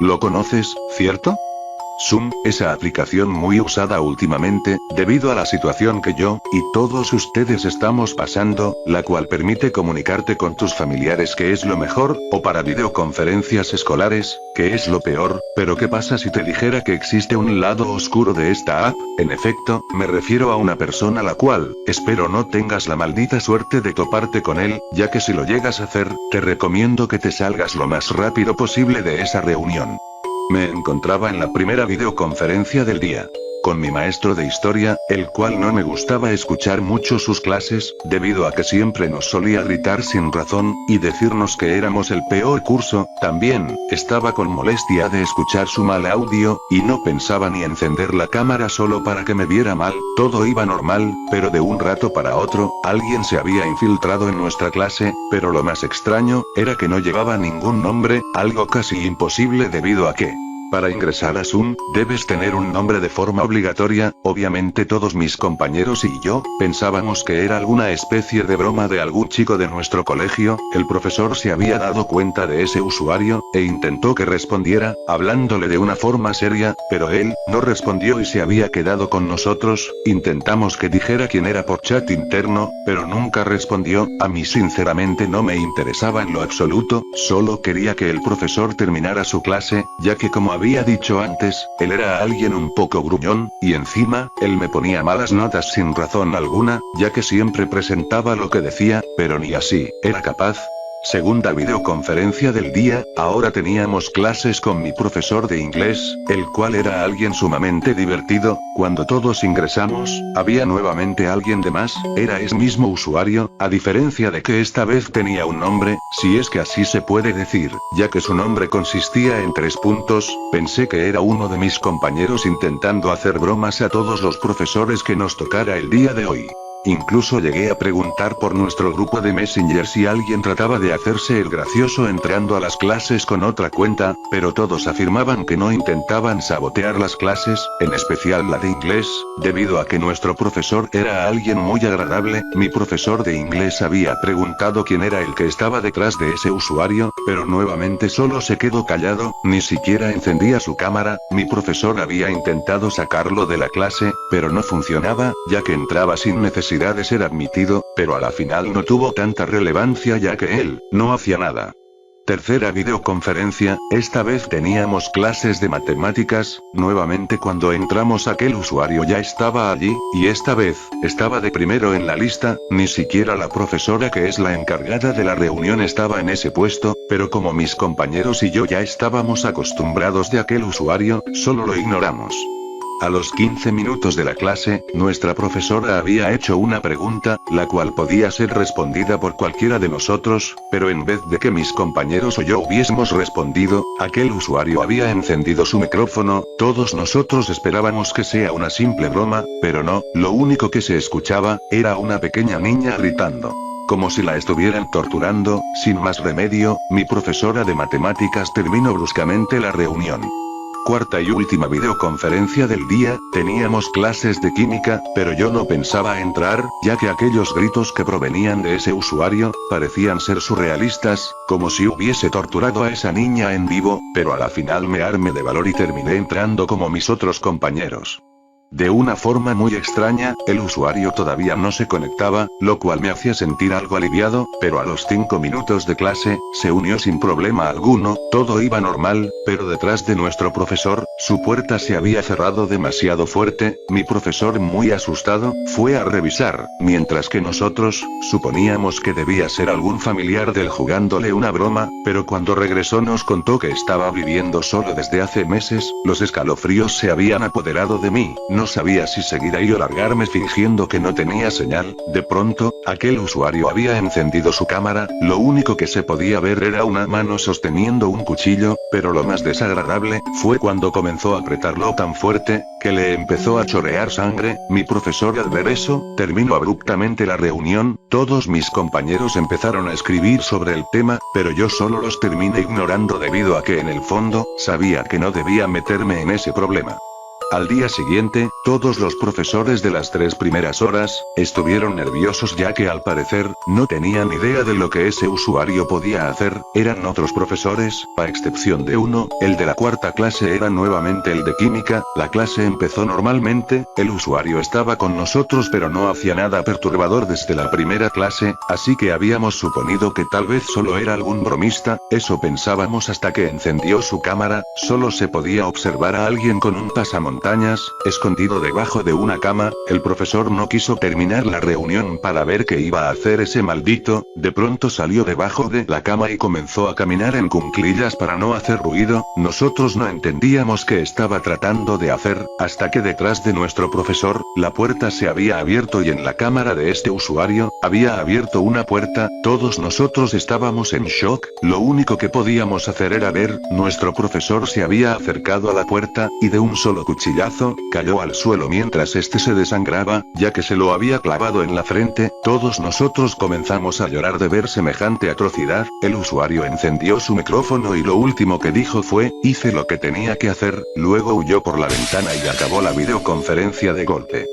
¿Lo conoces, cierto? Zoom, esa aplicación muy usada últimamente, debido a la situación que yo, y todos ustedes estamos pasando, la cual permite comunicarte con tus familiares, que es lo mejor, o para videoconferencias escolares, que es lo peor. Pero ¿qué pasa si te dijera que existe un lado oscuro de esta app? En efecto, me refiero a una persona la cual, espero no tengas la maldita suerte de toparte con él, ya que si lo llegas a hacer, te recomiendo que te salgas lo más rápido posible de esa reunión. Me encontraba en la primera videoconferencia del día con mi maestro de historia, el cual no me gustaba escuchar mucho sus clases, debido a que siempre nos solía gritar sin razón, y decirnos que éramos el peor curso. También, estaba con molestia de escuchar su mal audio, y no pensaba ni encender la cámara solo para que me viera mal. Todo iba normal, pero de un rato para otro, alguien se había infiltrado en nuestra clase, pero lo más extraño, era que no llevaba ningún nombre, algo casi imposible debido a que para ingresar a Zoom, debes tener un nombre de forma obligatoria. Obviamente todos mis compañeros y yo, pensábamos que era alguna especie de broma de algún chico de nuestro colegio. El profesor se había dado cuenta de ese usuario, e intentó que respondiera, hablándole de una forma seria, pero él, no respondió y se había quedado con nosotros. Intentamos que dijera quién era por chat interno, pero nunca respondió. A mí sinceramente no me interesaba en lo absoluto, solo quería que el profesor terminara su clase, ya que como había dicho antes, él era alguien un poco gruñón, y encima, él me ponía malas notas sin razón alguna, ya que siempre presentaba lo que decía, pero ni así, era capaz. Segunda videoconferencia del día, ahora teníamos clases con mi profesor de inglés, el cual era alguien sumamente divertido. Cuando todos ingresamos, había nuevamente alguien de más, era ese mismo usuario, a diferencia de que esta vez tenía un nombre, si es que así se puede decir, ya que su nombre consistía en 3 puntos. Pensé que era uno de mis compañeros intentando hacer bromas a todos los profesores que nos tocara el día de hoy. Incluso llegué a preguntar por nuestro grupo de Messenger si alguien trataba de hacerse el gracioso entrando a las clases con otra cuenta, pero todos afirmaban que no, intentaban sabotear las clases, en especial la de inglés, debido a que nuestro profesor era alguien muy agradable. Mi profesor de inglés había preguntado quién era el que estaba detrás de ese usuario, pero nuevamente solo se quedó callado, ni siquiera encendía su cámara. Mi profesor había intentado sacarlo de la clase, pero no funcionaba, ya que entraba sin necesidad de ser admitido, pero a la final no tuvo tanta relevancia ya que él no hacía nada. Tercera videoconferencia, esta vez teníamos clases de matemáticas. Nuevamente cuando entramos aquel usuario ya estaba allí, y esta vez, estaba de primero en la lista. Ni siquiera la profesora, que es la encargada de la reunión, estaba en ese puesto, pero como mis compañeros y yo ya estábamos acostumbrados de aquel usuario, solo lo ignoramos. A los 15 minutos de la clase, nuestra profesora había hecho una pregunta, la cual podía ser respondida por cualquiera de nosotros, pero en vez de que mis compañeros o yo hubiésemos respondido, aquel usuario había encendido su micrófono. Todos nosotros esperábamos que sea una simple broma, pero no, lo único que se escuchaba, era una pequeña niña gritando, como si la estuvieran torturando. Sin más remedio, mi profesora de matemáticas terminó bruscamente la reunión. Cuarta y última videoconferencia del día, teníamos clases de química, pero yo no pensaba entrar, ya que aquellos gritos que provenían de ese usuario, parecían ser surrealistas, como si hubiese torturado a esa niña en vivo, pero a la final me armé de valor y terminé entrando como mis otros compañeros. De una forma muy extraña, el usuario todavía no se conectaba, lo cual me hacía sentir algo aliviado, pero a los 5 minutos de clase, se unió sin problema alguno. Todo iba normal, pero detrás de nuestro profesor, su puerta se había cerrado demasiado fuerte. Mi profesor, muy asustado, fue a revisar, mientras que nosotros, suponíamos que debía ser algún familiar del jugándole una broma, pero cuando regresó nos contó que estaba viviendo solo desde hace meses. Los escalofríos se habían apoderado de mí. No sabía si seguir ahí o largarme fingiendo que no tenía señal. De pronto, aquel usuario había encendido su cámara, lo único que se podía ver era una mano sosteniendo un cuchillo, pero lo más desagradable, fue cuando comenzó a apretarlo tan fuerte, que le empezó a chorrear sangre. Mi profesor, al ver eso, terminó abruptamente la reunión. Todos mis compañeros empezaron a escribir sobre el tema, pero yo solo los terminé ignorando debido a que en el fondo, sabía que no debía meterme en ese problema. Al día siguiente, todos los profesores de las 3 primeras horas, estuvieron nerviosos ya que al parecer, no tenían idea de lo que ese usuario podía hacer, eran otros profesores, a excepción de uno, el de la 4ª clase era nuevamente el de química, la clase empezó normalmente, el usuario estaba con nosotros pero no hacía nada perturbador desde la primera clase, así que habíamos suponido que tal vez solo era algún bromista, eso pensábamos hasta que encendió su cámara, solo se podía observar a alguien con un pasamontañas, escondido debajo de una cama, el profesor no quiso terminar la reunión para ver qué iba a hacer ese maldito, de pronto salió debajo de la cama y comenzó a caminar en cuclillas para no hacer ruido, nosotros no entendíamos qué estaba tratando de hacer, hasta que detrás de nuestro profesor, la puerta se había abierto y en la cámara de este usuario, había abierto una puerta, todos nosotros estábamos en shock, lo único que podíamos hacer era ver, nuestro profesor se había acercado a la puerta, y de un solo cuchillazo, cayó al suelo mientras este se desangraba, ya que se lo había clavado en la frente, todos nosotros comenzamos a llorar de ver semejante atrocidad, el usuario encendió su micrófono y lo último que dijo fue, hice lo que tenía que hacer, luego huyó por la ventana y acabó la videoconferencia de golpe.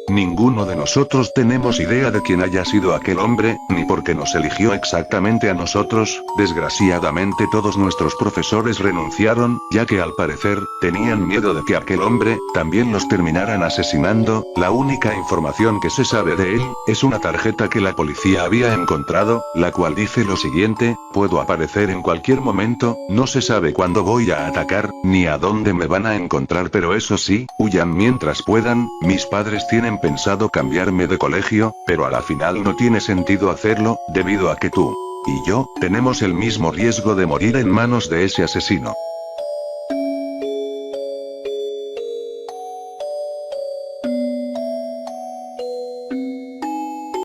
Ninguno de nosotros tenemos idea de quién haya sido aquel hombre, ni por qué nos eligió exactamente a nosotros, desgraciadamente todos nuestros profesores renunciaron, ya que al parecer, tenían miedo de que aquel hombre, también los terminaran asesinando, la única información que se sabe de él, es una tarjeta que la policía había encontrado, la cual dice lo siguiente, puedo aparecer en cualquier momento, no se sabe cuándo voy a atacar, ni a dónde me van a encontrar pero eso sí, huyan mientras puedan, mis padres tienen pensado cambiarme de colegio, pero a la final no tiene sentido hacerlo, debido a que tú y yo tenemos el mismo riesgo de morir en manos de ese asesino.